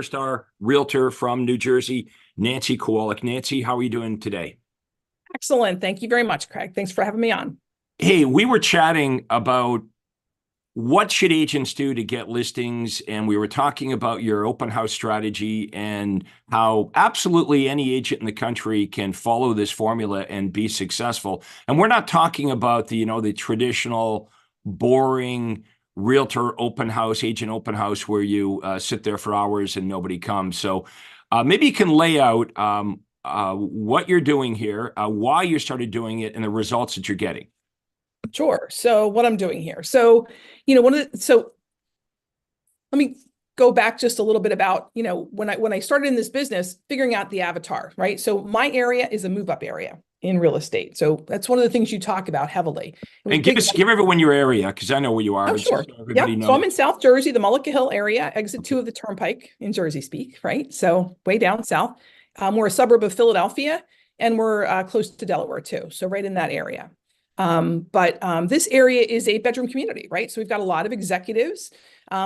Star realtor from New Jersey, Nancy Kowalik. Nancy, how are you doing today? Excellent. Thank you very much, Craig. Thanks for having me on. Hey, we were chatting about what should agents do to get listings, and we were talking about your open house strategy and how absolutely any agent in the country can follow this formula and be successful. And we're not talking about the traditional boring realtor open house, agent open house where you sit there for hours and nobody comes. So maybe you can lay out what you're doing here, why you started doing it, and the results that you're getting. Sure. So what I'm doing here. So let me go back just a little bit about, when I started in this business, figuring out the avatar, right? So my area is a move up area in real estate. So that's one of the things you talk about heavily. And give everyone your area, because I know where you are. Oh, but sure. So everybody knows. So I'm in South Jersey, the Mullica Hill area, exit 2 of the Turnpike in Jersey speak, right? So way down south. We're a suburb of Philadelphia, and we're close to Delaware too. So right in that area. But this area is a bedroom community, right? So we've got a lot of executives.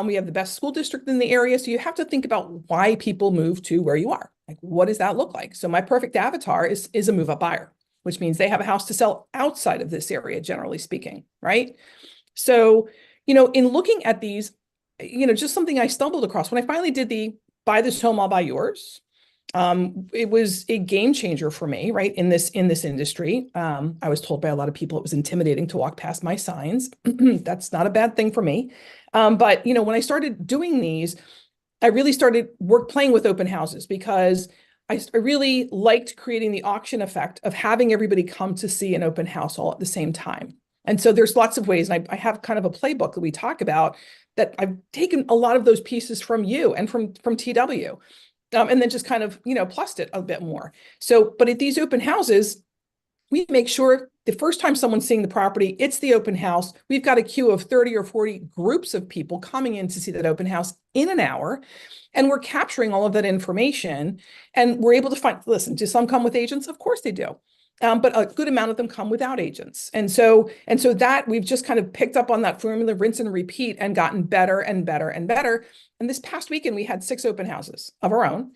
We have the best school district in the area. So you have to think about why people move to where you are. Like, what does that look like? So my perfect avatar is a move up buyer, which means they have a house to sell outside of this area, generally speaking, right? So, in looking at these, just something I stumbled across when I finally did the buy this home, I'll buy yours. It was a game changer for me, right? In this industry. I was told by a lot of people it was intimidating to walk past my signs. That's not a bad thing for me. But when I started doing these, I really started playing with open houses because I really liked creating the auction effect of having everybody come to see an open house all at the same time. And so there's lots of ways, and I have kind of a playbook that we talk about that I've taken a lot of those pieces from you and from TW. And then just kind of, plussed it a bit more. So, but at these open houses, we make sure the first time someone's seeing the property, it's the open house. We've got a queue of 30 or 40 groups of people coming in to see that open house in an hour. And we're capturing all of that information. And we're able to listen, do some come with agents? Of course they do. But a good amount of them come without agents. And so that we've just kind of picked up on that formula, rinse and repeat, and gotten better and better and better. And this past weekend, we had 6 open houses of our own.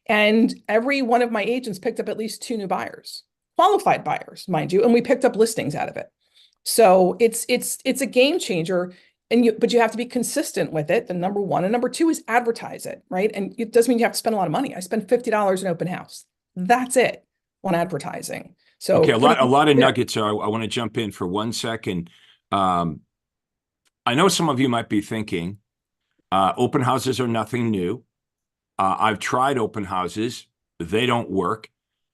And every one of my agents picked up at least 2 new buyers, qualified buyers, mind you, and we picked up listings out of it. So it's a game changer. But you have to be consistent with it. The number one. And number 2 is advertise it, right? And it doesn't mean you have to spend a lot of money. I spend $50 an open house. That's it on advertising. So okay, a lot of nuggets. I want to jump in for 1 second. I know some of you might be thinking, open houses are nothing new. I've tried open houses. They don't work.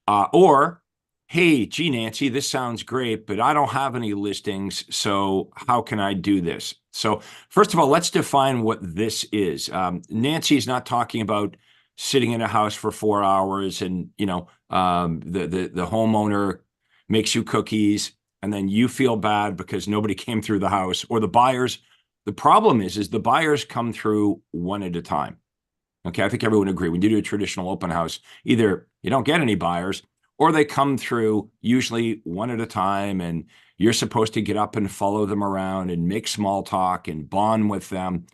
Or, hey, gee, Nancy, this sounds great, but I don't have any listings. So how can I do this? So first of all, let's define what this is. Nancy's not talking about sitting in a house for 4 hours and, the homeowner makes you cookies and then you feel bad because nobody came through the house, or the buyers. The problem is the buyers come through one at a time. Okay, I think everyone agree. When you do a traditional open house, either you don't get any buyers or they come through usually one at a time, and you're supposed to get up and follow them around and make small talk and bond with them.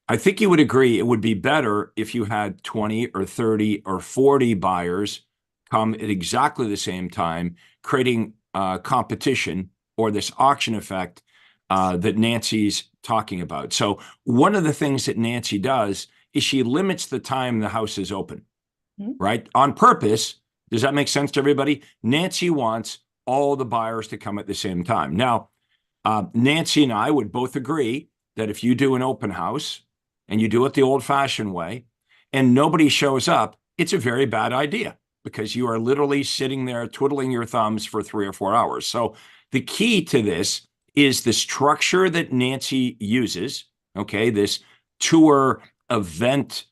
I think you would agree it would be better if you had 20 or 30 or 40 buyers come at exactly the same time, creating competition or this auction effect that Nancy's talking about. So one of the things that Nancy does is she limits the time the house is open, right? On purpose. Does that make sense to everybody? Nancy wants all the buyers to come at the same time. Now, Nancy and I would both agree that if you do an open house and you do it the old-fashioned way and nobody shows up, it's a very bad idea because you are literally sitting there twiddling your thumbs for 3 or 4 hours. So the key to this is the structure that Nancy uses, okay, this tour event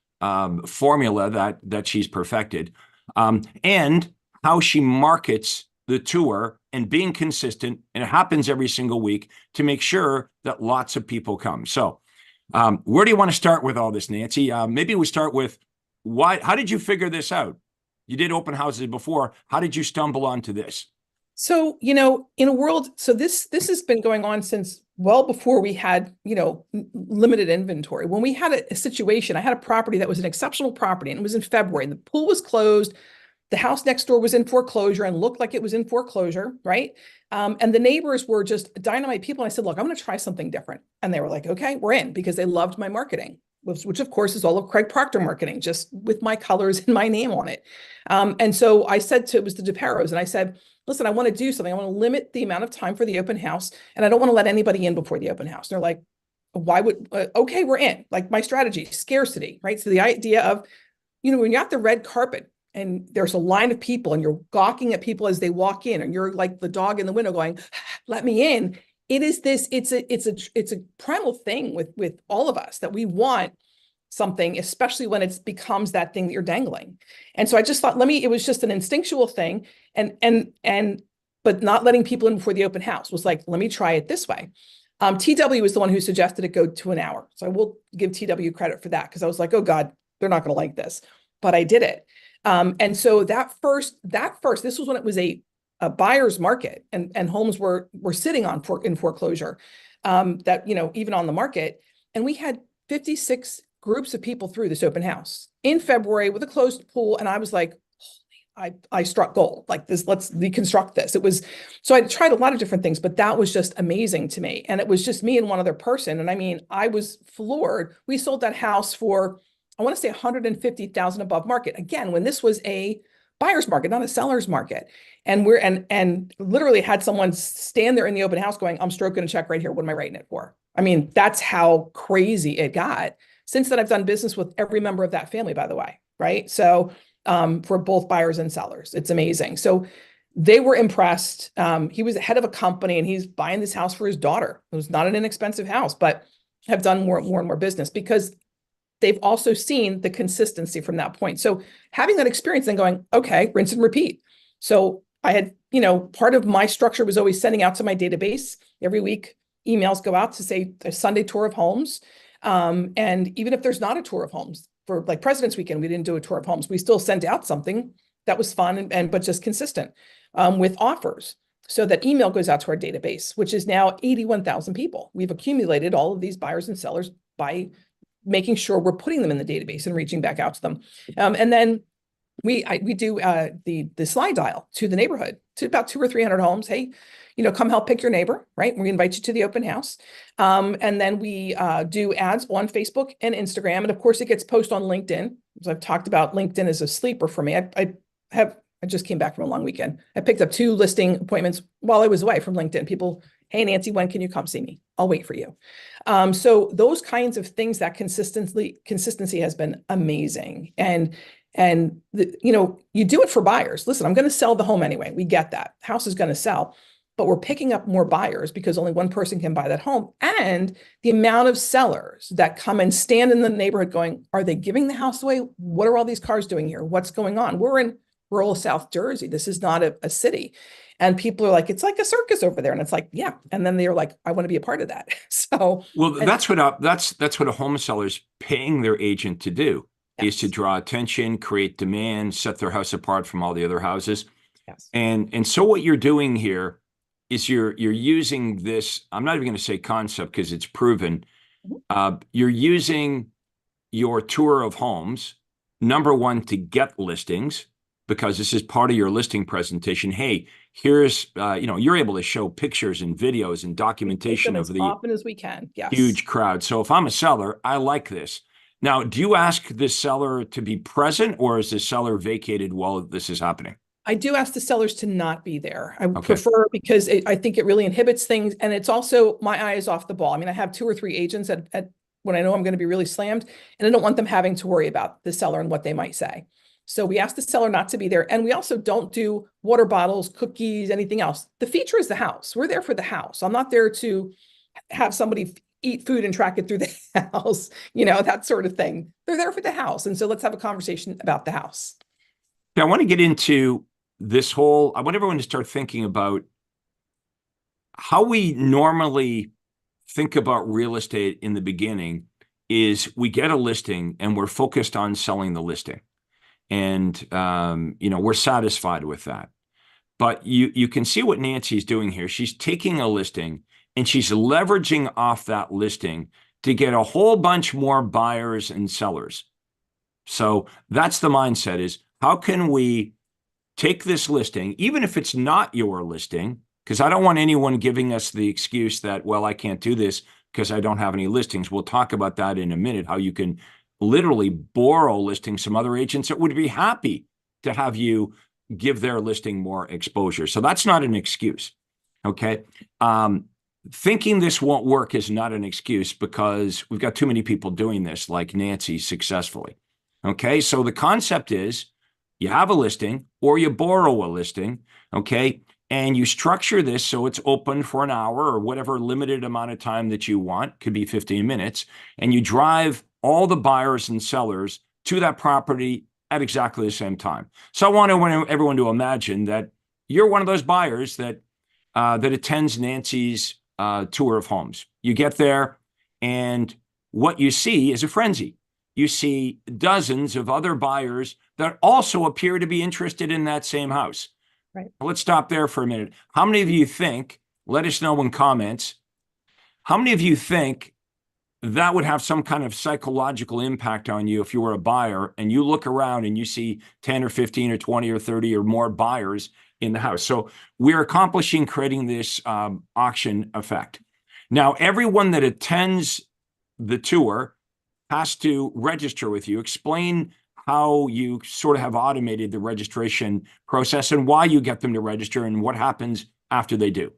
formula that she's perfected, and how she markets the tour and being consistent, and it happens every single week to make sure that lots of people come. So where do you want to start with all this, Nancy? Maybe we start with how did you figure this out? You did open houses before. How did you stumble onto this? So, in a world, so this has been going on since well before we had, limited inventory. When we had a situation, I had a property that was an exceptional property, and it was in February, and the pool was closed. The house next door was in foreclosure and looked like it was in foreclosure, right? And the neighbors were just dynamite people. And I said, look, I'm going to try something different. And they were like, okay, we're in, because they loved my marketing, which of course is all of Craig Proctor marketing, just with my colors and my name on it. And so I said to, it was the DePeros, and I said, listen, I want to do something. I want to limit the amount of time for the open house, and I don't want to let anybody in before the open house. And they're like, why would, okay, we're in. Like, my strategy, scarcity, right? So the idea of, when you're at the red carpet and there's a line of people and you're gawking at people as they walk in, and you're like the dog in the window going, let me in. It's a primal thing with all of us, that we want something, especially when it becomes that thing that you're dangling. And so I just thought, it was just an instinctual thing. But not letting people in before the open house was like, let me try it this way. TW was the one who suggested it go to an hour. So I will give TW credit for that, because I was like, oh God, they're not going to like this, but I did it. And so that first, this was when it was a buyer's market, and homes were sitting in foreclosure, that, even on the market. And we had 56 groups of people through this open house in February with a closed pool. And I was like, I struck gold. Like this, let's deconstruct this. So I tried a lot of different things, but that was just amazing to me. And it was just me and one other person. And I mean, I was floored. We sold that house for, I want to say 150,000 above market. Again, when this was a buyer's market, not a seller's market. And and literally had someone stand there in the open house going, I'm stroking a check right here. What am I writing it for? I mean, that's how crazy it got. Since then, I've done business with every member of that family, by the way, right? So for both buyers and sellers, it's amazing. So they were impressed. He was the head of a company, and he's buying this house for his daughter. It was not an inexpensive house, but have done more and more business, because they've also seen the consistency from that point. So having that experience and going, okay, rinse and repeat. So I had, part of my structure was always sending out to my database every week. Emails go out to say a Sunday tour of homes. And even if there's not a tour of homes, for like President's Weekend, we didn't do a tour of homes. We still sent out something that was fun but just consistent, with offers. So that email goes out to our database, which is now 81,000 people. We've accumulated all of these buyers and sellers by making sure we're putting them in the database and reaching back out to them. And then we do the slide dial to the neighborhood, to about 200 or 300 homes. Hey, come help pick your neighbor, right? We invite you to the open house. And then we do ads on Facebook and Instagram. And of course, it gets posted on LinkedIn. As I've talked about, LinkedIn is a sleeper for me. I just came back from a long weekend. I picked up 2 listing appointments while I was away from LinkedIn. People, hey, Nancy, when can you come see me? I'll wait for you. So those kinds of things, that consistency has been amazing. And you do it for buyers. Listen, I'm going to sell the home anyway. We get that. House is going to sell, but we're picking up more buyers because only one person can buy that home. And the amount of sellers that come and stand in the neighborhood going, are they giving the house away? What are all these cars doing here? What's going on? We're in rural South Jersey. This is not a city. And people are like, it's like a circus over there. And it's like, yeah. And then they're like, I want to be a part of that. So, well, that's what a home seller's paying their agent to do, yes, is to draw attention, create demand, set their house apart from all the other houses. Yes. And so what you're doing here is you're using this, I'm not even going to say concept because it's proven. You're using your tour of homes, number one, to get listings, because this is part of your listing presentation. Hey, here's, you're able to show pictures and videos and documentation of the often as we can. Yes. Huge crowd. So if I'm a seller, I like this. Now, do you ask this seller to be present, or is the seller vacated while this is happening? I do ask the sellers to not be there. I prefer, because I think it really inhibits things. And it's also, my eye is off the ball. I mean, I have 2 or 3 agents at when I know I'm going to be really slammed, and I don't want them having to worry about the seller and what they might say. So we ask the seller not to be there. And we also don't do water bottles, cookies, anything else. The feature is the house. We're there for the house. I'm not there to have somebody eat food and track it through the house, that sort of thing. They're there for the house. And so let's have a conversation about the house. Yeah, I want to get into this whole, I want everyone to start thinking about how we normally think about real estate in the beginning. Is we get a listing and we're focused on selling the listing. And, we're satisfied with that. But you can see what Nancy's doing here. She's taking a listing and she's leveraging off that listing to get a whole bunch more buyers and sellers. So that's the mindset, is how can we take this listing, even if it's not your listing, because I don't want anyone giving us the excuse that, well, I can't do this because I don't have any listings. We'll talk about that in a minute, how you can literally borrow listings from other agents that would be happy to have you give their listing more exposure. So that's not an excuse, okay? Thinking this won't work is not an excuse, because we've got too many people doing this, like Nancy, successfully, okay? So the concept is you have a listing or you borrow a listing, okay? And you structure this so it's open for an hour or whatever limited amount of time that you want, could be 15 minutes, and you drive all the buyers and sellers to that property at exactly the same time. So I want everyone to imagine that you're one of those buyers that attends Nancy's tour of homes. You get there, and what you see is a frenzy. You see dozens of other buyers that also appear to be interested in that same house. Right. Let's stop there for a minute. How many of you think, let us know in comments, how many of you think that would have some kind of psychological impact on you if you were a buyer and you look around and you see 10 or 15 or 20 or 30 or more buyers in the house? So we're accomplishing creating this auction effect. Now, everyone that attends the tour has to register with you. Explain how you sort of have automated the registration process and why you get them to register and what happens after they do.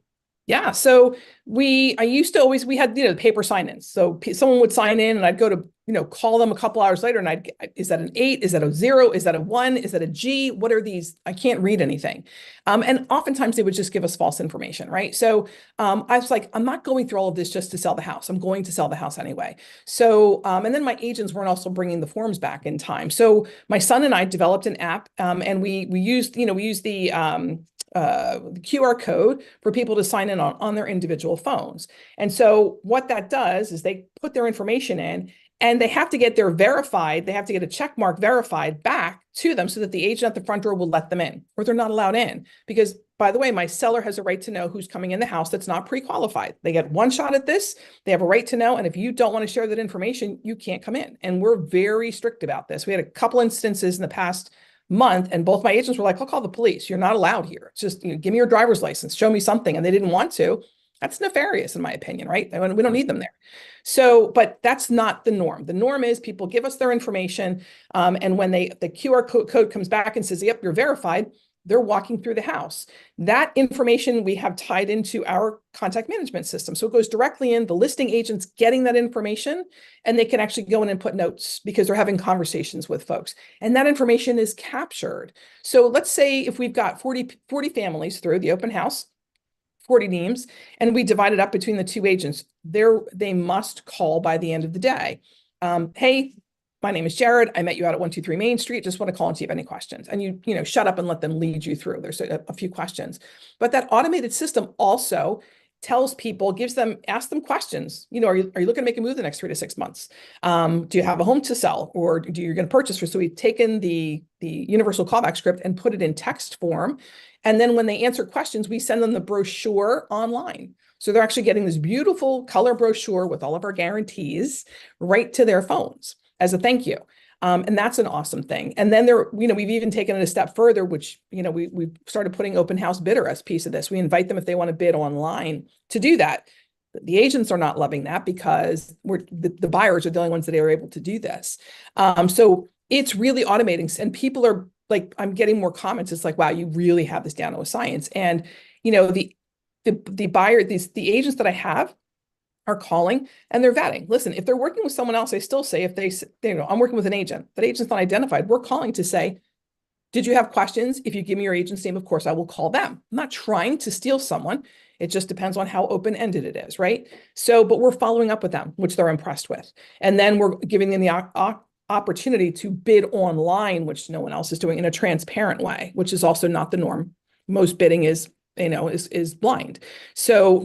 Yeah. So we had, the paper sign-ins. So someone would sign in and I'd go to, call them a couple hours later and is that an 8? Is that a 0? Is that a 1? Is that a G? What are these? I can't read anything. And oftentimes they would just give us false information, right? So I was like, I'm not going through all of this just to sell the house. I'm going to sell the house anyway. So, and then my agents weren't also bringing the forms back in time. So my son and I developed an app, and we used the QR code for people to sign in on their individual phones. And so what that does is they put their information in and they have to get their verified, they have to get a check mark verified back to them so that the agent at the front door will let them in, or they're not allowed in. Because, by the way, my seller has a right to know who's coming in the house that's not pre-qualified. They get one shot at this. They have a right to know. And if you don't want to share that information, you can't come in. And we're very strict about this. We had a couple instances in the past month, and both my agents were like, I'll call the police. You're not allowed here. It's just, give me your driver's license, show me something. And they didn't want to. That's nefarious, in my opinion, right? We don't need them there. So, but that's not the norm. The norm is people give us their information. And when the QR code comes back and says, yep, you're verified, they're walking through the house. That information we have tied into our contact management system. So it goes directly in, the listing agent's getting that information, and they can actually go in and put notes because they're having conversations with folks. And that information is captured. So let's say if we've got 40 families through the open house, 40 names, and we divide it up between the two agents, they must call by the end of the day. Hey, my name is Jared. I met you out at 123 Main Street. Just want to call and see if you have any questions. And you shut up and let them lead you through. There's a few questions. But that automated system also tells people, asks them questions. Are you looking to make a move the next 3 to 6 months? Do you have a home to sell, or do you going to purchase? So we've taken the universal callback script and put it in text form. And then when they answer questions, we send them the brochure online. So they're actually getting this beautiful color brochure with all of our guarantees right to their phones as a thank you. And that's an awesome thing. And then we've even taken it a step further, which, we started putting open house bidder as a piece of this. We invite them if they want to bid online to do that. The agents are not loving that because the buyers are the only ones that are able to do this. So it's really automating, and people are like, I'm getting more comments. It's like, wow, you really have this down to a science. And, the agents that I have are calling and they're vetting. Listen, if they're working with someone else, I still say, I'm working with an agent, that agent's not identified, we're calling to say, did you have questions? If you give me your agent's name, of course, I will call them. I'm not trying to steal someone. It just depends on how open-ended it is, right? So, but we're following up with them, which they're impressed with. And then we're giving them the opportunity to bid online, which no one else is doing, in a transparent way, which is also not the norm. Most bidding is blind. So,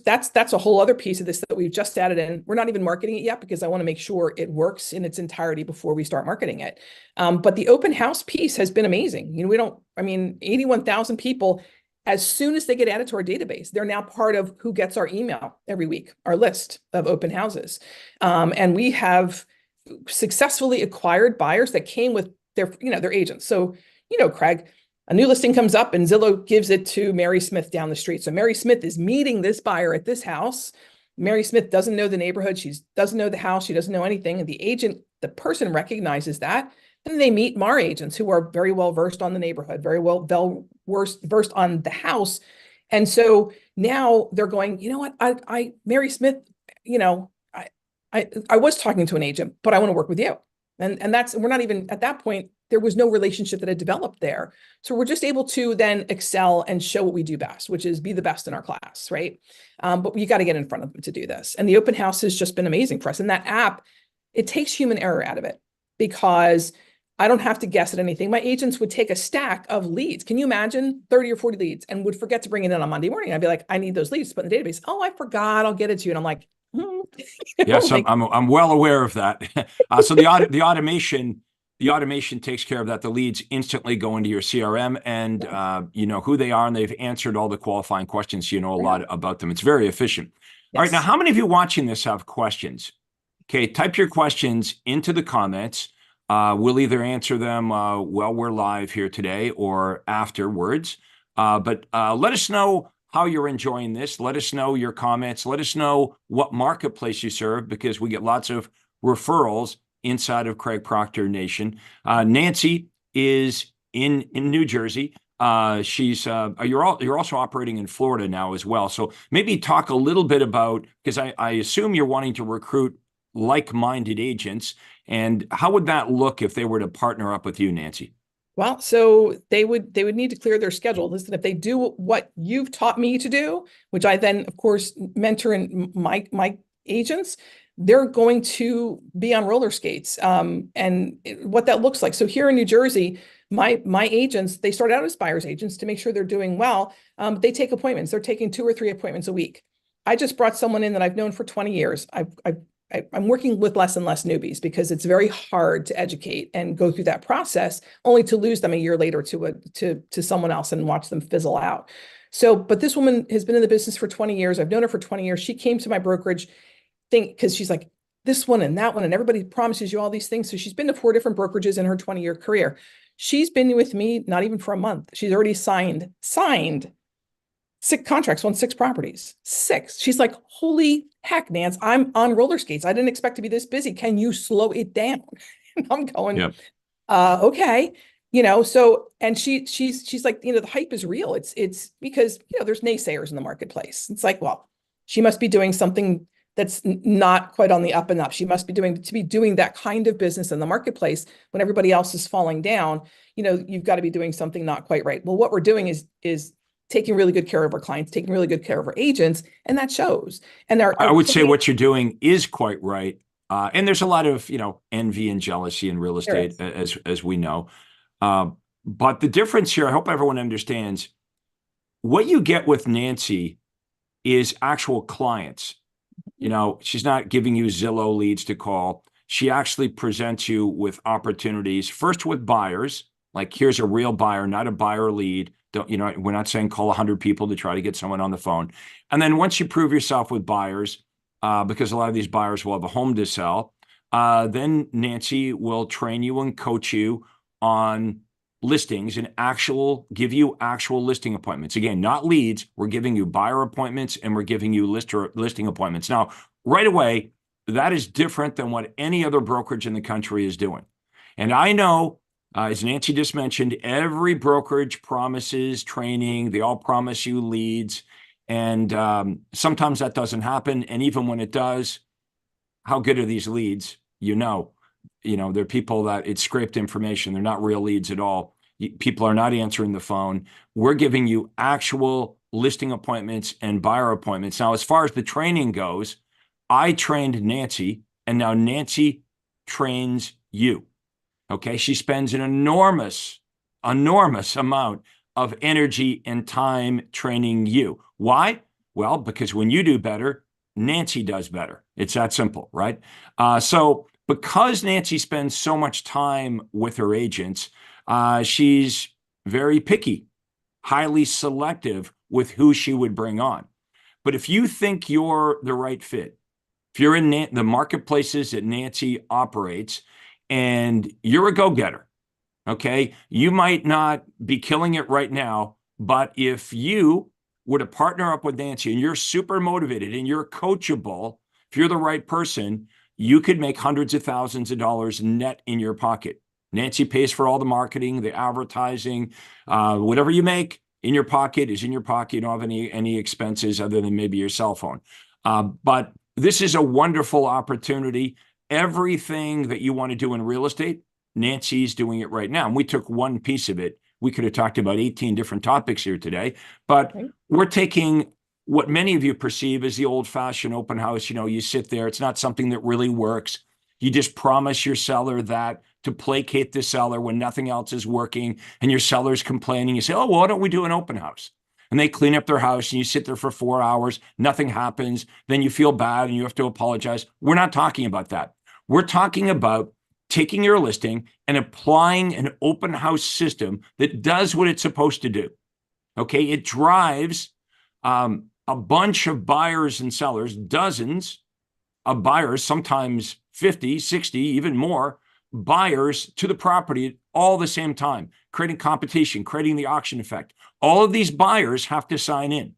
that's a whole other piece of this that we've just added in. We're not even marketing it yet because I want to make sure it works in its entirety before we start marketing it. But the open house piece has been amazing. 81,000 people, As soon as they get added to our database, they're now part of who gets our email every week, our list of open houses. And we have successfully acquired buyers that came with their agents. So, Craig, a new listing comes up and Zillow gives it to Mary Smith down the street. So Mary Smith is meeting this buyer at this house. Mary Smith doesn't know the neighborhood. She doesn't know the house. She doesn't know anything. And the person recognizes that. And they meet MAR agents who are very well versed on the neighborhood, very well versed on the house. And so now they're going, you know what, Mary Smith, I was talking to an agent, but I want to work with you. And we're not even at that point, there was no relationship that had developed there. So we're just able to then excel and show what we do best, which is be the best in our class, right? But you got to get in front of them to do this. And the open house has just been amazing for us. And that app, it takes human error out of it because I don't have to guess at anything. My agents would take a stack of leads. Can you imagine 30 or 40 leads and would forget to bring it in on Monday morning? I'd be like, I need those leads to put in the database. Oh, I forgot. I'll get it to you. And I'm like, yes, I'm well aware of that. So the automation takes care of that. The leads instantly go into your CRM and you know who they are and they've answered all the qualifying questions. You know a lot about them. It's very efficient. All right. Now, how many of you watching this have questions? Okay. Type your questions into the comments. We'll either answer them while we're live here today or afterwards. But let us know how you're enjoying this. Let us know your comments. Let us know what marketplace you serve because we get lots of referrals inside of Craig Proctor Nation. Nancy is in New Jersey. You're also operating in Florida now as well. So maybe talk a little bit about, because I assume you're wanting to recruit like-minded agents. And how would that look if they were to partner up with you, Nancy? Well, so they would need to clear their schedule. Listen, if they do what you've taught me to do, which I then, of course, mentor in my agents, they're going to be on roller skates. And what that looks like. So here in New Jersey, my agents, they start out as buyer's agents to make sure they're doing well. They take appointments. They're taking 2 or 3 appointments a week. I just brought someone in that I've known for 20 years. I'm working with less and less newbies because it's very hard to educate and go through that process, only to lose them a year later to someone else and watch them fizzle out. So, but this woman has been in the business for 20 years. I've known her for 20 years. She came to my brokerage because she's like, this one and that one, and everybody promises you all these things. So she's been to 4 different brokerages in her 20-year career. She's been with me not even for a month. She's already signed 6 contracts on 6 properties. 6. She's like, holy heck, Nance, I'm on roller skates. I didn't expect to be this busy. Can you slow it down? And I'm going, yep. Okay. So, and she's like, the hype is real. It's because, there's naysayers in the marketplace. It's like, well, she must be doing something that's not quite on the up and up. She must be doing that kind of business in the marketplace when everybody else is falling down. You've got to be doing something not quite right. Well, what we're doing is taking really good care of our clients, taking really good care of our agents, and that shows. And I would say what you're doing is quite right. And there's a lot of, envy and jealousy in real estate, as we know. But the difference here, I hope everyone understands, what you get with Nancy is actual clients. She's not giving you Zillow leads to call. She actually presents you with opportunities, first with buyers, like here's a real buyer, not a buyer lead. We're not saying call 100 people to try to get someone on the phone. And then once you prove yourself with buyers, because a lot of these buyers will have a home to sell, then Nancy will train you and coach you on listings and give you actual listing appointments. Again, not leads. We're giving you buyer appointments and we're giving you listing appointments. Now, right away, that is different than what any other brokerage in the country is doing. And I know, as Nancy just mentioned, every brokerage promises training. They all promise you leads. And sometimes that doesn't happen. And even when it does, how good are these leads? They're people that it's scraped information. They're not real leads at all. People are not answering the phone. We're giving you actual listing appointments and buyer appointments. Now, as far as the training goes, I trained Nancy, and now Nancy trains you. Okay, she spends an enormous amount of energy and time training you. Why? Well, because when you do better, Nancy does better. It's that simple, right? So because Nancy spends so much time with her agents, she's very picky. highly selective with who she would bring on. But if you think you're the right fit, if you're in the marketplaces that Nancy operates and you're a go-getter, okay, you might not be killing it right now, but if you were to partner up with Nancy and you're super motivated and you're coachable, if you're the right person, you could make hundreds of thousands of dollars net in your pocket. Nancy pays for all the marketing, the advertising, whatever you make in your pocket is in your pocket. You don't have any expenses other than maybe your cell phone. But this is a wonderful opportunity. Everything that you want to do in real estate, Nancy's doing it right now. And we took one piece of it. We could have talked about 18 different topics here today, but we're taking what many of you perceive as the old-fashioned open house. You know, you sit there, it's not something that really works. You just promise your seller that to placate the seller when nothing else is working and your seller's complaining. You say, oh, well, why don't we do an open house? And they clean up their house and you sit there for 4 hours, nothing happens. Then you feel bad and you have to apologize. We're not talking about that. We're talking about taking your listing and applying an open house system that does what it's supposed to do. Okay, it drives a bunch of buyers and sellers, dozens of buyers, sometimes 50, 60, even more buyers to the property at all the same time, creating competition, creating the auction effect. All of these buyers have to sign in.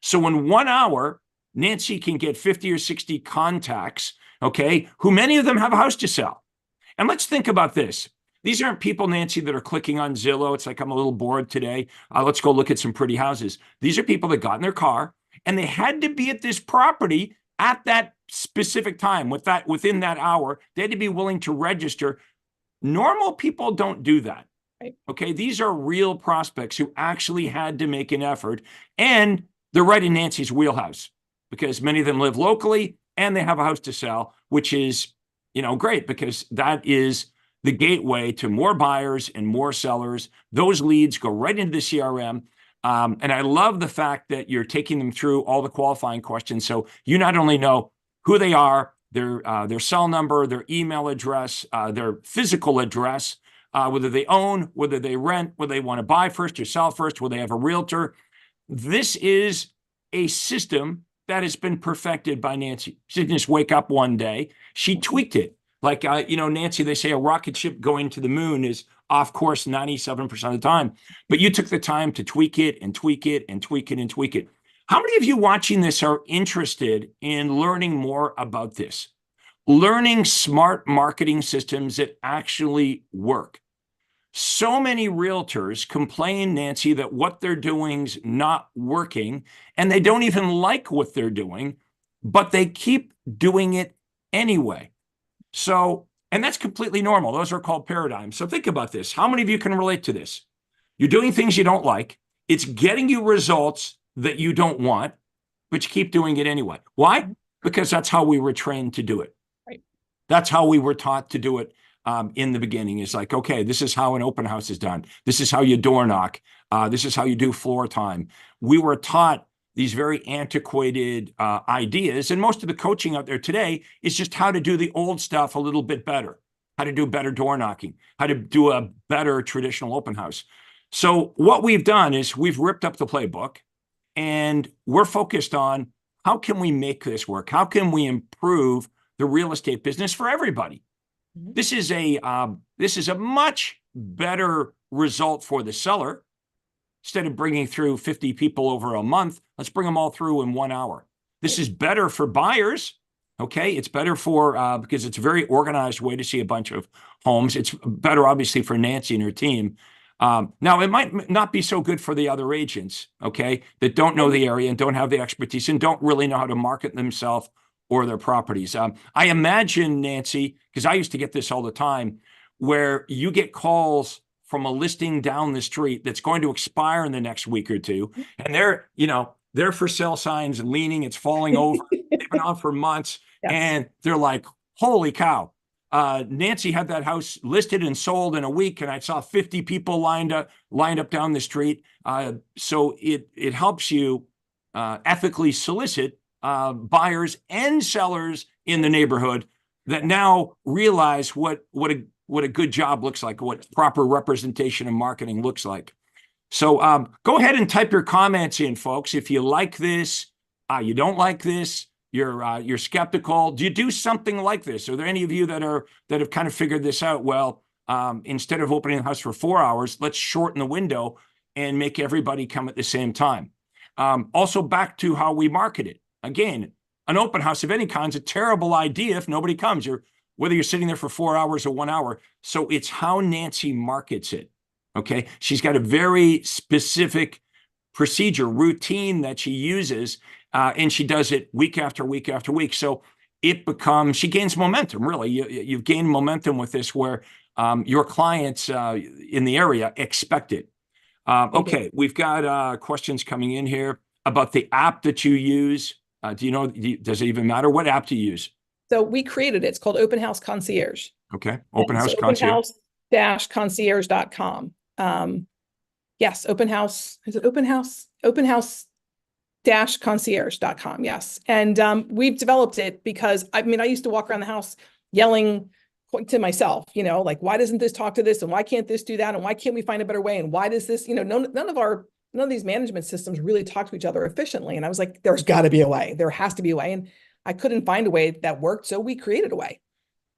So in 1 hour, Nancy can get 50 or 60 contacts, okay, who many of them have a house to sell. And let's think about this. These aren't people, Nancy, that are clicking on Zillow. It's like, I'm a little bored today. Let's go look at some pretty houses. These are people that got in their car and they had to be at this property at that specific time. Within that hour, they had to be willing to register. Normal people don't do that. Right. Okay, these are real prospects who actually had to make an effort, and they're right in Nancy's wheelhouse because many of them live locally and they have a house to sell, which is, you know, great because that is the gateway to more buyers and more sellers. Those leads go right into the CRM. And I love the fact that you're taking them through all the qualifying questions. So you not only know who they are, their cell number, their email address, their physical address, whether they own, whether they rent, whether they want to buy first or sell first, whether they have a realtor. This is a system that has been perfected by Nancy. She didn't just wake up one day. She tweaked it. Like, Nancy, they say a rocket ship going to the moon is off course 97% of the time. But you took the time to tweak it and tweak it and tweak it and tweak it. How many of you watching this are interested in learning more about this? Learning smart marketing systems that actually work. So many realtors complain, Nancy, that what they're doing's not working, and they don't even like what they're doing, but they keep doing it anyway. So, and that's completely normal. Those are called paradigms. So think about this. How many of you can relate to this? You're doing things you don't like. It's getting you results that you don't want, but you keep doing it anyway. Why? Because that's how we were trained to do it. Right. That's how we were taught to do it. In the beginning is like, okay, this is how an open house is done. This is how you door knock. This is how you do floor time. We were taught these very antiquated ideas. And most of the coaching out there today is just how to do the old stuff a little bit better, how to do better door knocking, how to do a better traditional open house. So what we've done is we've ripped up the playbook and we're focused on how can we make this work? How can we improve the real estate business for everybody? This is a much better result for the seller. Instead of bringing through 50 people over a month, let's bring them all through in 1 hour. This is better for buyers. Okay, it's better for because it's a very organized way to see a bunch of homes. It's better, obviously, for Nancy and her team. Now, it might not be so good for the other agents, okay, that don't know the area and don't have the expertise and don't really know how to market themselves or their properties. I imagine, Nancy, because I used to get this all the time, where you get calls from a listing down the street that's going to expire in the next week or two, and they're for sale signs leaning, it's falling over, they've been on for months, and they're like, holy cow, Nancy had that house listed and sold in a week, and I saw 50 people lined up down the street. So it helps you ethically solicit buyers and sellers in the neighborhood that now realize what a good job looks like, what proper representation and marketing looks like. So go ahead and type your comments in, folks. If you like this, you don't like this, you're skeptical. Do you do something like this? Are there any of you that have kind of figured this out? Well, instead of opening the house for 4 hours, let's shorten the window and make everybody come at the same time. Also, back to how we market it. Again, an open house of any kind is a terrible idea if nobody comes. Whether you're sitting there for 4 hours or 1 hour. So it's how Nancy markets it. Okay. She's got a very specific procedure, routine that she uses, and she does it week after week after week. So she gains momentum, really. You've gained momentum with this where your clients in the area expect it. Okay, we've got questions coming in here about the app that you use. Do you know, does it even matter what app to use? So we created it. It's called Open House Concierge. Okay, Open House Concierge. Openhouse-concierge.com. Yes, Open House. Is it Open House? Open House-concierge.com. Yes. And we've developed it because, I mean, I used to walk around the house yelling to myself, like, why doesn't this talk to this? And why can't this do that? And why can't we find a better way? And why does this, none of these management systems really talk to each other efficiently. And I was like, there's got to be a way. There has to be a way. And I couldn't find a way that worked. So we created a way.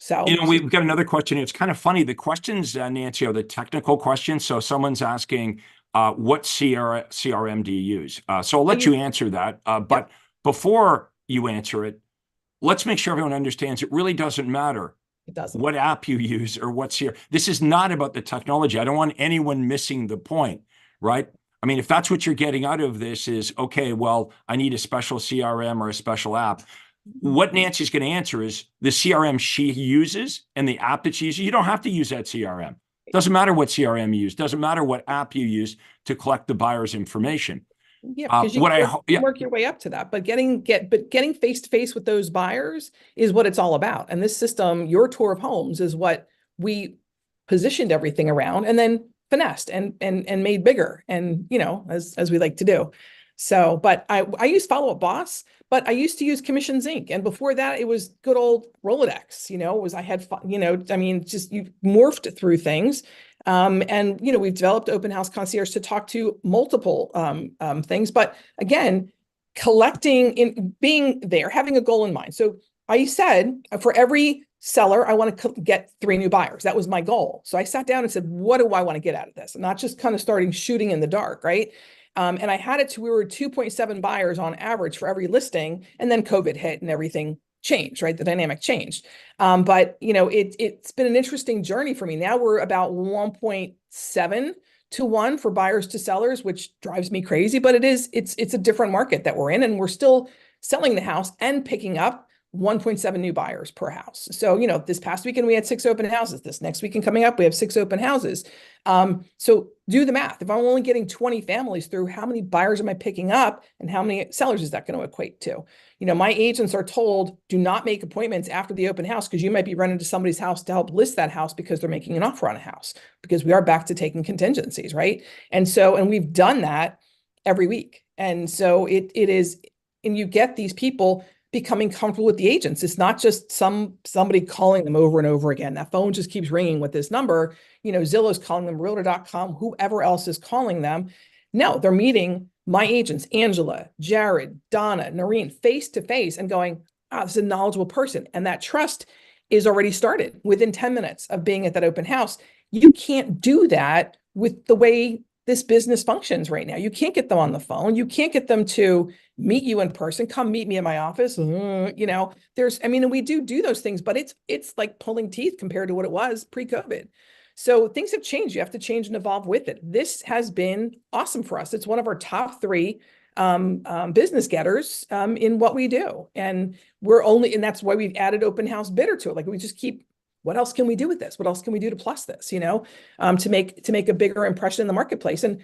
So, we've got another question. It's kind of funny. The questions, Nancy, are the technical questions. So someone's asking, what CRM do you use? So I'll let you answer that. But before you answer it, let's make sure everyone understands it really doesn't matter what app you use or what CRM. This is not about the technology. I don't want anyone missing the point, right? I mean, if that's what you're getting out of this is, okay, well, I need a special CRM or a special app. What Nancy's going to answer is the CRM she uses and the app that she uses. You don't have to use that CRM. Doesn't matter what CRM you use. Doesn't matter what app you use to collect the buyer's information. Yeah, because you work your way up to that. But getting face to face with those buyers is what it's all about. And this system, your tour of homes, is what we positioned everything around and then finessed and made bigger. And as we like to do. So, but I use Follow Up Boss, but I used to use Commissions Inc. And before that, it was good old Rolodex. Just you morphed through things. And we've developed Open House Concierge to talk to multiple things. But again, being there, having a goal in mind. So I said, for every seller, I want to get 3 new buyers. That was my goal. So I sat down and said, what do I want to get out of this? And not just kind of starting shooting in the dark, right? And I had it to, we were 2.7 buyers on average for every listing. And then COVID hit and everything changed, right? The dynamic changed. But it's been an interesting journey for me. Now we're about 1.7 to 1 for buyers to sellers, which drives me crazy, but it's a different market that we're in, and we're still selling the house and picking up 1.7 new buyers per house. So, this past weekend we had 6 open houses. This next weekend coming up, we have 6 open houses. So do the math. If I'm only getting 20 families through, how many buyers am I picking up and how many sellers is that going to equate to? My agents are told, do not make appointments after the open house because you might be running to somebody's house to help list that house because they're making an offer on a house, because we are back to taking contingencies, right? And we've done that every week. And so it is, and you get these people becoming comfortable with the agents. It's not just somebody calling them over and over again. That phone just keeps ringing with this number. Zillow's calling them, Realtor.com, whoever else is calling them. No, they're meeting my agents, Angela, Jared, Donna, Noreen, face to face and going, this is a knowledgeable person. And that trust is already started within 10 minutes of being at that open house. You can't do that with the way this business functions right now. You can't get them on the phone. You can't get them to meet you in person. Come meet me in my office. And we do those things, but it's like pulling teeth compared to what it was pre-COVID. So things have changed. You have to change and evolve with it. This has been awesome for us. It's one of our top 3 business getters in what we do. And and that's why we've added Open House Bidder to it. Like, we just keep, what else can we do with this? What else can we do to plus this, to make a bigger impression in the marketplace? And,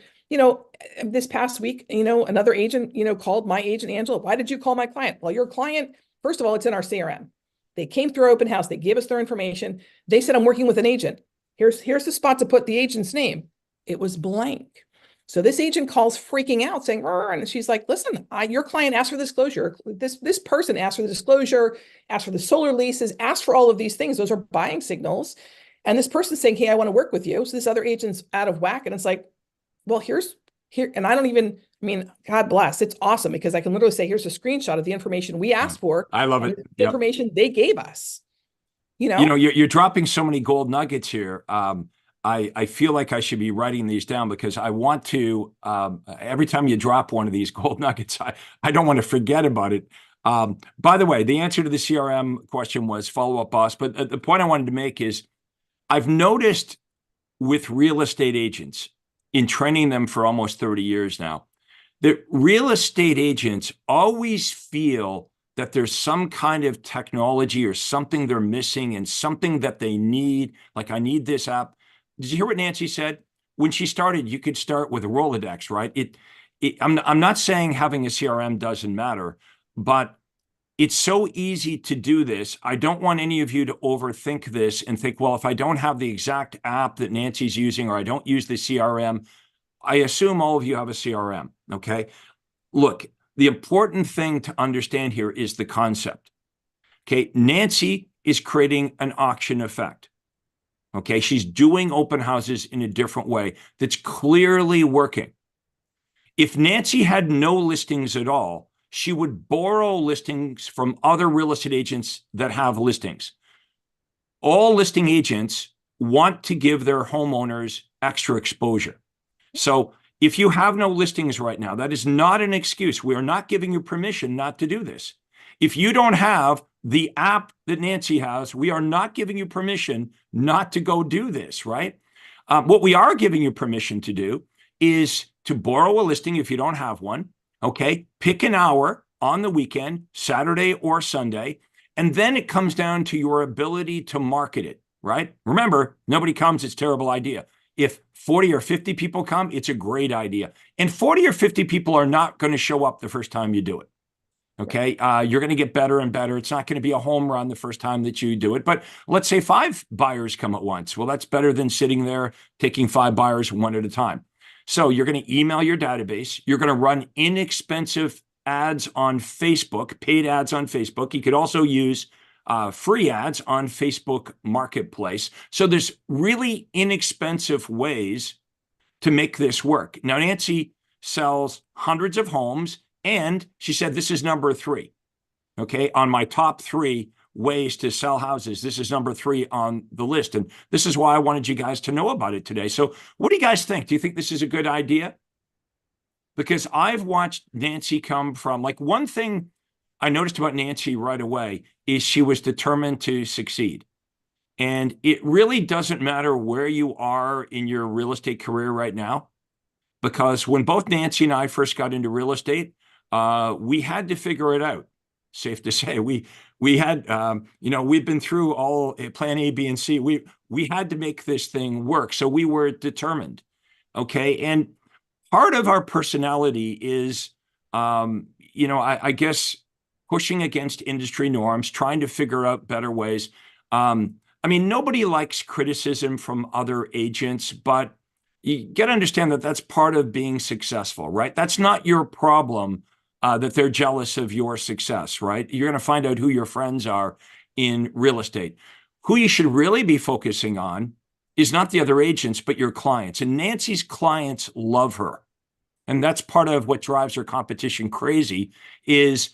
this past week, another agent, called my agent, Angela. Why did you call my client? Well, your client, first of all, it's in our CRM. They came through our open house. They gave us their information. They said, I'm working with an agent. Here's the spot to put the agent's name. It was blank. So this agent calls freaking out saying, and she's like, listen, your client asked for disclosure. This person asked for the disclosure, asked for the solar leases, asked for all of these things. Those are buying signals. And this person's saying, hey, I want to work with you. So this other agent's out of whack. And it's like, well, here, and I don't even, I mean, God bless, it's awesome because I can literally say, here's a screenshot of the information we asked for. I love it. The information they gave us. You're dropping so many gold nuggets here. I feel like I should be writing these down because I want to, every time you drop one of these gold nuggets, I don't want to forget about it. By the way, the answer to the CRM question was follow-up boss. But the point I wanted to make is I've noticed with real estate agents in training them for almost 30 years now, that real estate agents always feel that there's some kind of technology or something they're missing and something that they need. Like, I need this app. Did you hear what Nancy said? When she started, you could start with a Rolodex, right? I'm not saying having a CRM doesn't matter, but it's so easy to do this. I don't want any of you to overthink this and think, well, if I don't have the exact app that Nancy's using, or I don't use the CRM, I assume all of you have a CRM, okay? Look, the important thing to understand here is the concept, okay? Nancy is creating an auction effect, okay? She's doing open houses in a different way that's clearly working. If Nancy had no listings at all, she would borrow listings from other real estate agents that have listings. All listing agents want to give their homeowners extra exposure. So if you have no listings right now, that is not an excuse. We are not giving you permission not to do this. If you don't have the app that Nancy has, we are not giving you permission not to go do this, right? What we are giving you permission to do is to borrow a listing if you don't have one. Okay, pick an hour on the weekend, Saturday or Sunday, and then it comes down to your ability to market it, right? Remember, nobody comes, it's a terrible idea. If 40 or 50 people come, it's a great idea. And 40 or 50 people are not going to show up the first time you do it. Okay, you're going to get better and better. It's not going to be a home run the first time that you do it. But let's say 5 buyers come at once. Well, that's better than sitting there taking 5 buyers one at a time. So you're going to email your database. You're going to run inexpensive ads on Facebook, paid ads on Facebook. You could also use free ads on Facebook Marketplace. So there's really inexpensive ways to make this work. Now, Nancy sells hundreds of homes, and she said, this is number 3, okay, on my top 3 ways to sell houses. This is number 3 on the list. And this is why I wanted you guys to know about it today. So what do you guys think? Do you think this is a good idea? Because I've watched Nancy come from, like, one thing I noticed about Nancy right away is she was determined to succeed. And it really doesn't matter where you are in your real estate career right now, because when both Nancy and I first got into real estate, we had to figure it out. Safe to say, we had, we've been through all plan A, B, and C. We had to make this thing work. So we were determined. Okay. And part of our personality is, I guess pushing against industry norms, trying to figure out better ways. Nobody likes criticism from other agents, but you got to understand that that's part of being successful, right? That's not your problem. That they're jealous of your success, right? You're going to find out who your friends are in real estate. Who you should really be focusing on is not the other agents, but your clients. And Nancy's clients love her. And that's part of what drives her competition crazy is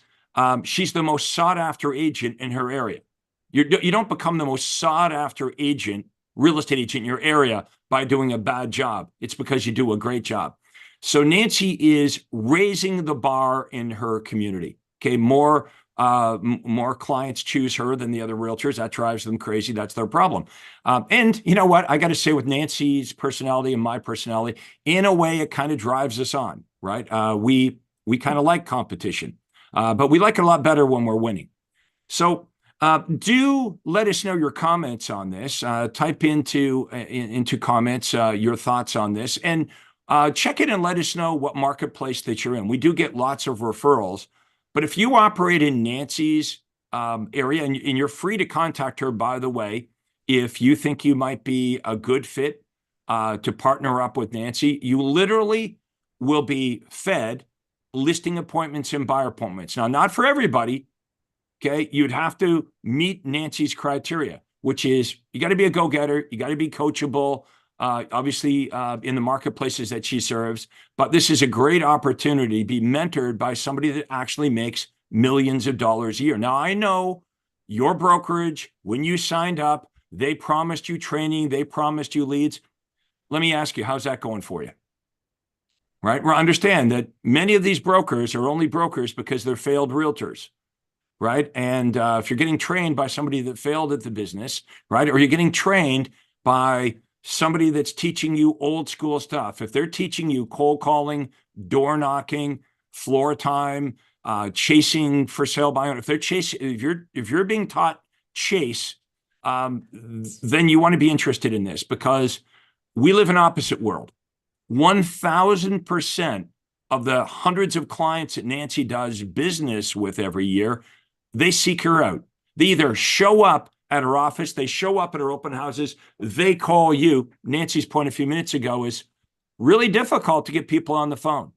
she's the most sought after agent in her area. You don't become the most sought after real estate agent in your area by doing a bad job. It's because you do a great job. So Nancy is raising the bar in her community. Okay, more clients choose her than the other realtors. That drives them crazy. That's their problem. And you know what? I got to say, with Nancy's personality and my personality, in a way, it kind of drives us on, right? We kind of like competition, but we like it a lot better when we're winning. So do let us know your comments on this. Type into comments your thoughts on this, and check in and let us know what marketplace that you're in. We do get lots of referrals, but if you operate in Nancy's area, and you're free to contact her, by the way, if you think you might be a good fit to partner up with Nancy, you literally will be fed listing appointments and buyer appointments. Now, not for everybody, okay? You'd have to meet Nancy's criteria, which is you got to be a go-getter, you got to be coachable, obviously in the marketplaces that she serves, but this is a great opportunity to be mentored by somebody that actually makes millions of dollars a year. Now, I know your brokerage, when you signed up, they promised you training, they promised you leads. Let me ask you, how's that going for you? Right? Well, understand that many of these brokers are only brokers because they're failed realtors, right? And if you're getting trained by somebody that failed at the business, right? Or you're getting trained by somebody that's teaching you old school stuff. If they're teaching you cold calling, door knocking, floor time, chasing for sale by owner, if you're being taught chase, then you want to be interested in this, because we live in an opposite world. 1,000% of the hundreds of clients that Nancy does business with every year, they seek her out. They either show up at her office, they show up at her open houses, they call you. Nancy's point a few minutes ago is really difficult to get people on the phone.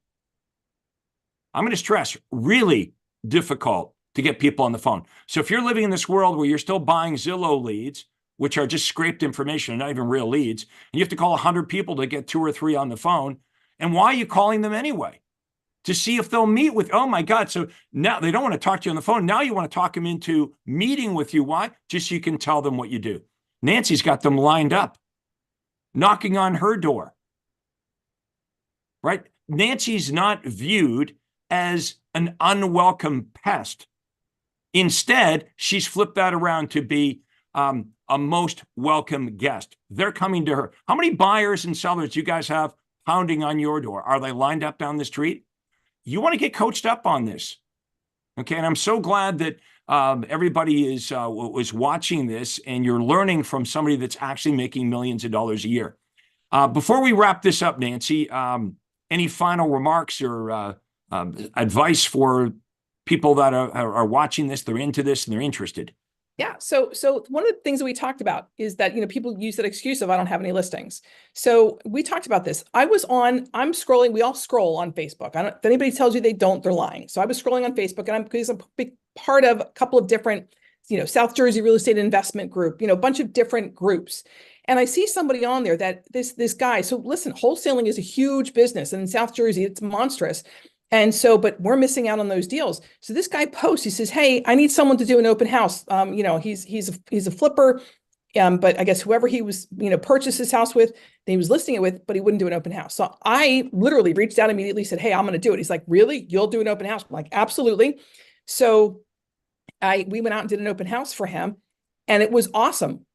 I'm going to stress, really difficult to get people on the phone. So if you're living in this world where you're still buying Zillow leads, which are just scraped information, not even real leads, and you have to call 100 people to get 2 or 3 on the phone, and why are you calling them anyway? To see if they'll meet with, oh my God, so now they don't want to talk to you on the phone. Now you want to talk them into meeting with you. Why? Just so you can tell them what you do. Nancy's got them lined up, knocking on her door, right? Nancy's not viewed as an unwelcome pest. Instead, she's flipped that around to be a most welcome guest. They're coming to her. How many buyers and sellers do you guys have pounding on your door? Are they lined up down the street? You want to get coached up on this. Okay. And I'm so glad that everybody is watching this, and you're learning from somebody that's actually making millions of dollars a year. Before we wrap this up, Nancy, any final remarks or advice for people that are watching this, they're into this, and they're interested? Yeah. So one of the things that we talked about is that, people use that excuse of I don't have any listings. So we talked about this. I'm scrolling. We all scroll on Facebook. If anybody tells you they don't, they're lying. So I was scrolling on Facebook, and because I'm a big part of a couple of different, South Jersey Real Estate Investment Group, a bunch of different groups. And I see somebody on there that this guy, so listen, wholesaling is a huge business. And in South Jersey, it's monstrous. And so, but we're missing out on those deals. So this guy posts, he says, hey, I need someone to do an open house. He's a flipper. But I guess whoever he was, purchased his house with, he was listing it with, but he wouldn't do an open house. So I literally reached out immediately, said, hey, I'm going to do it. He's like, really? You'll do an open house? I'm like, absolutely. So we went out and did an open house for him, and it was awesome.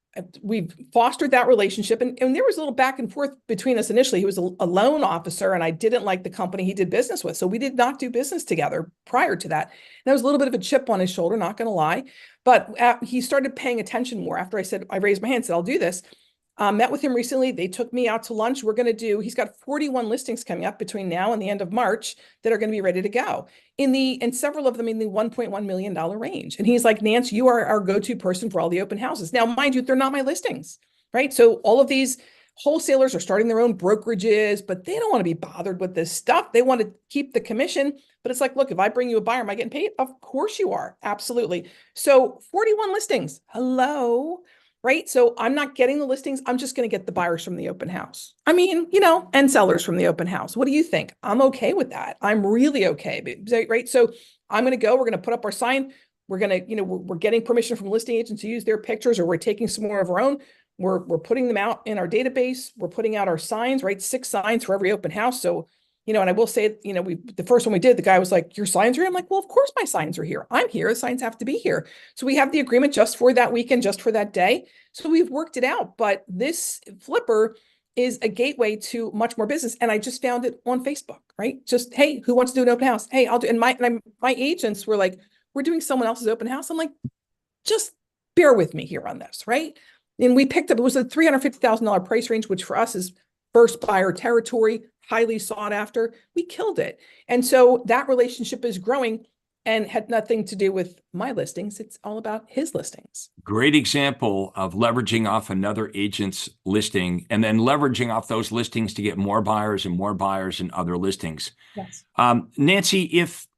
We've fostered that relationship, and there was a little back and forth between us initially. He was a loan officer, and I didn't like the company he did business with. So we did not do business together prior to that. And there was a little bit of a chip on his shoulder, not going to lie, but he started paying attention more after I raised my hand, said, I'll do this. Met with him recently. They took me out to lunch. He's got 41 listings coming up between now and the end of March that are going to be ready to go, and several of them in the $1.1 million range. And he's like, Nance, you are our go-to person for all the open houses. Now, mind you, they're not my listings, right? So all of these wholesalers are starting their own brokerages, but they don't want to be bothered with this stuff. They want to keep the commission. But it's like, look, if I bring you a buyer, am I getting paid? Of course you are. Absolutely. So 41 listings. Hello. Right. So I'm not getting the listings. I'm just going to get the buyers from the open house. And sellers from the open house. What do you think? I'm okay with that. I'm really okay. Right. So I'm going to go. We're going to put up our sign. We're going to, we're getting permission from listing agents to use their pictures, or we're taking some more of our own. We're putting them out in our database. We're putting out our signs, right? 6 signs for every open house. So, and I will say, the first one we did, the guy was like, your signs are here? I'm like, well, of course my signs are here. I'm here. The signs have to be here. So we have the agreement just for that weekend, just for that day. So we've worked it out. But this flipper is a gateway to much more business. And I just found it on Facebook, right? Just, hey, who wants to do an open house? Hey, I'll do. And my agents were like, we're doing someone else's open house. I'm like, just bear with me here on this, right? And we picked up, it was a $350,000 price range, which for us is first buyer territory, highly sought after. We killed it. And so that relationship is growing and had nothing to do with my listings. It's all about his listings. Great example of leveraging off another agent's listing, and then leveraging off those listings to get more buyers and other listings. Yes. Nancy, if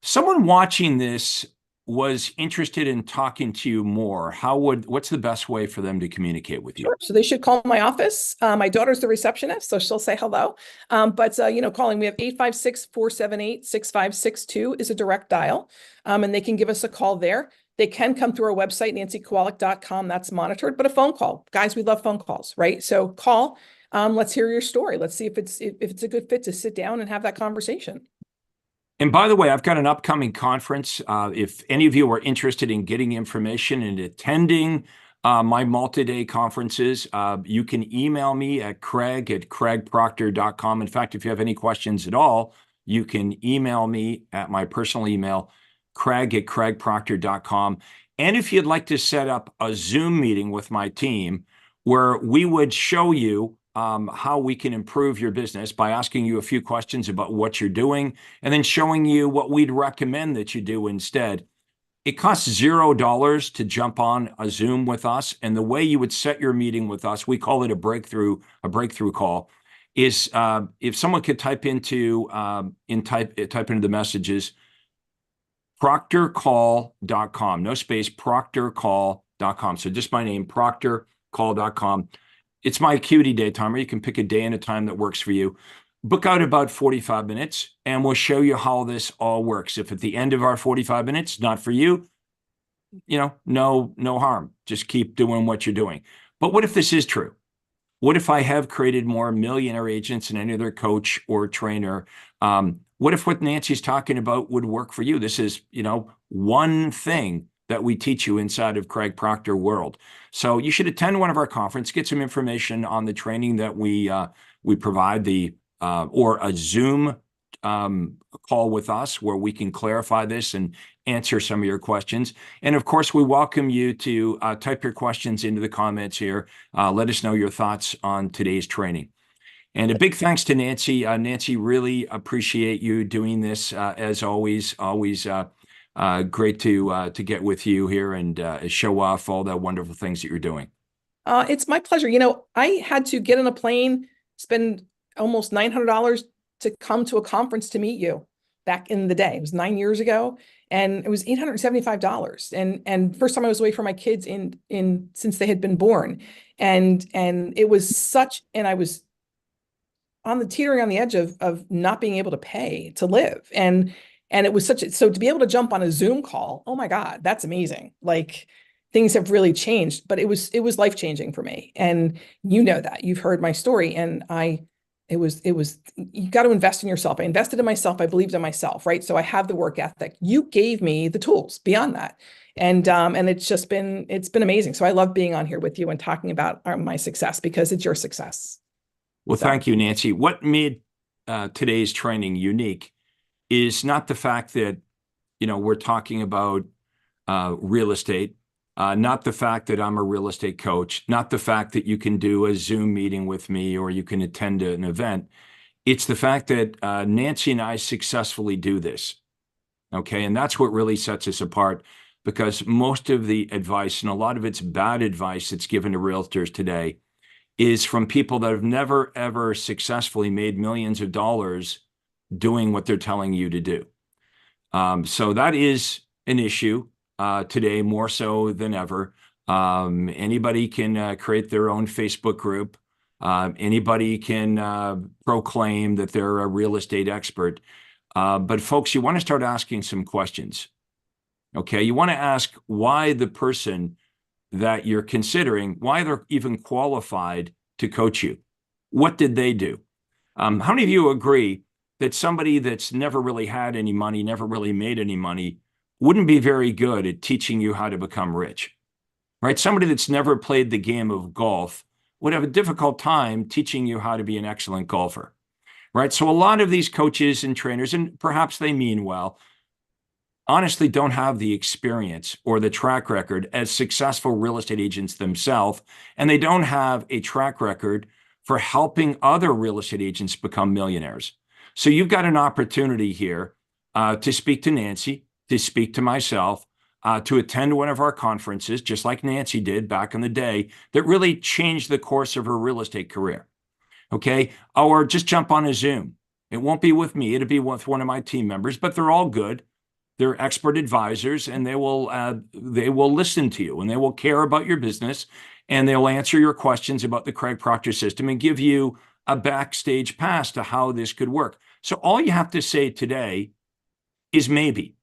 someone watching this was interested in talking to you more, what's the best way for them to communicate with you? Sure. So they should call my office. My daughter's the receptionist, so she'll say hello. Calling, we have 856-478-6562 is a direct dial. And they can give us a call there. They can come through our website, nancykowalik.com. That's monitored, but a phone call. Guys, we love phone calls, right? So call, let's hear your story. Let's see if it's a good fit to sit down and have that conversation. And by the way, I've got an upcoming conference. If any of you are interested in getting information and attending my multi-day conferences, you can email me at craig@craigproctor.com. In fact, if you have any questions at all, you can email me at my personal email, craig@craigproctor.com. And if you'd like to set up a Zoom meeting with my team where we would show you how we can improve your business by asking you a few questions about what you're doing and then showing you what we'd recommend that you do instead. It costs $0 to jump on a Zoom with us. And the way you would set your meeting with us, we call it a breakthrough call, is if someone could type into the messages, proctorcall.com, no space, proctorcall.com. So just my name, proctorcall.com. It's my acuity day timer. You can pick a day and a time that works for you. Book out about 45 minutes, and we'll show you how this all works. If at the end of our 45 minutes, not for you, no harm. Just keep doing what you're doing. But what if this is true? What if I have created more millionaire agents than any other coach or trainer? What if what Nancy's talking about would work for you? This is, one thing that we teach you inside of Craig Proctor World. So you should attend one of our conferences, get some information on the training that we provide, or a Zoom call with us where we can clarify this and answer some of your questions. And of course, we welcome you to type your questions into the comments here. Let us know your thoughts on today's training. And a big thanks to Nancy. Nancy, really appreciate you doing this as always. Great to get with you here and show off all the wonderful things that you're doing. It's my pleasure. I had to get on a plane, spend almost $900 to come to a conference to meet you back in the day. It was 9 years ago, and it was $875. And first time I was away from my kids since they had been born, and it was and I was teetering on the edge of not being able to pay to live. And it was so to be able to jump on a Zoom call, oh my God, that's amazing. Like, things have really changed, but it was life-changing for me. And that you've heard my story, and it was, you got to invest in yourself. I invested in myself. I believed in myself, right? So I have the work ethic. You gave me the tools beyond that. And it's been amazing. So I love being on here with you and talking about my success, because it's your success. Well, thank you, Nancy. What made today's training unique is not the fact that, we're talking about real estate, not the fact that I'm a real estate coach, not the fact that you can do a Zoom meeting with me or you can attend an event. It's the fact that Nancy and I successfully do this. Okay. And that's what really sets us apart, because most of the advice, and a lot of it's bad advice that's given to realtors today, is from people that have never, ever successfully made millions of dollars doing what they're telling you to do. So that is an issue today, more so than ever. Anybody can create their own Facebook group. Anybody can proclaim that they're a real estate expert. But folks, you want to start asking some questions. Okay, you want to ask why the person that you're considering, why they're even qualified to coach you. What did they do? How many of you agree that somebody that's never really had any money, never really made any money, wouldn't be very good at teaching you how to become rich, right? Somebody that's never played the game of golf would have a difficult time teaching you how to be an excellent golfer, right? So a lot of these coaches and trainers, and perhaps they mean well, honestly don't have the experience or the track record as successful real estate agents themselves, and they don't have a track record for helping other real estate agents become millionaires. So you've got an opportunity here to speak to Nancy, to speak to myself, to attend one of our conferences, just like Nancy did back in the day, that really changed the course of her real estate career. Okay, or just jump on a Zoom. It won't be with me, it'll be with one of my team members, but they're all good. They're expert advisors, and they will listen to you, and they will care about your business, and they'll answer your questions about the Craig Proctor system and give you a backstage pass to how this could work. So all you have to say today is maybe.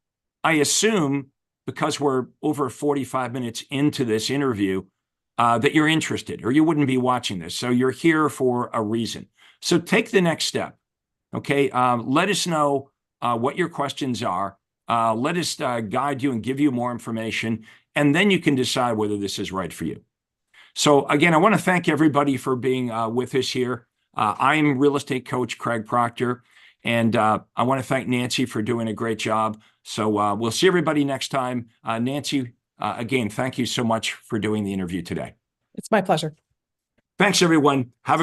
I assume, because we're over 45 minutes into this interview, that you're interested, or you wouldn't be watching this. So you're here for a reason. So take the next step. Okay. Let us know what your questions are. Let us guide you and give you more information, and then you can decide whether this is right for you. So again, I want to thank everybody for being with us here. I'm real estate coach Craig Proctor, and I want to thank Nancy for doing a great job. So we'll see everybody next time. Nancy, again, thank you so much for doing the interview today. It's my pleasure. Thanks, everyone. Have a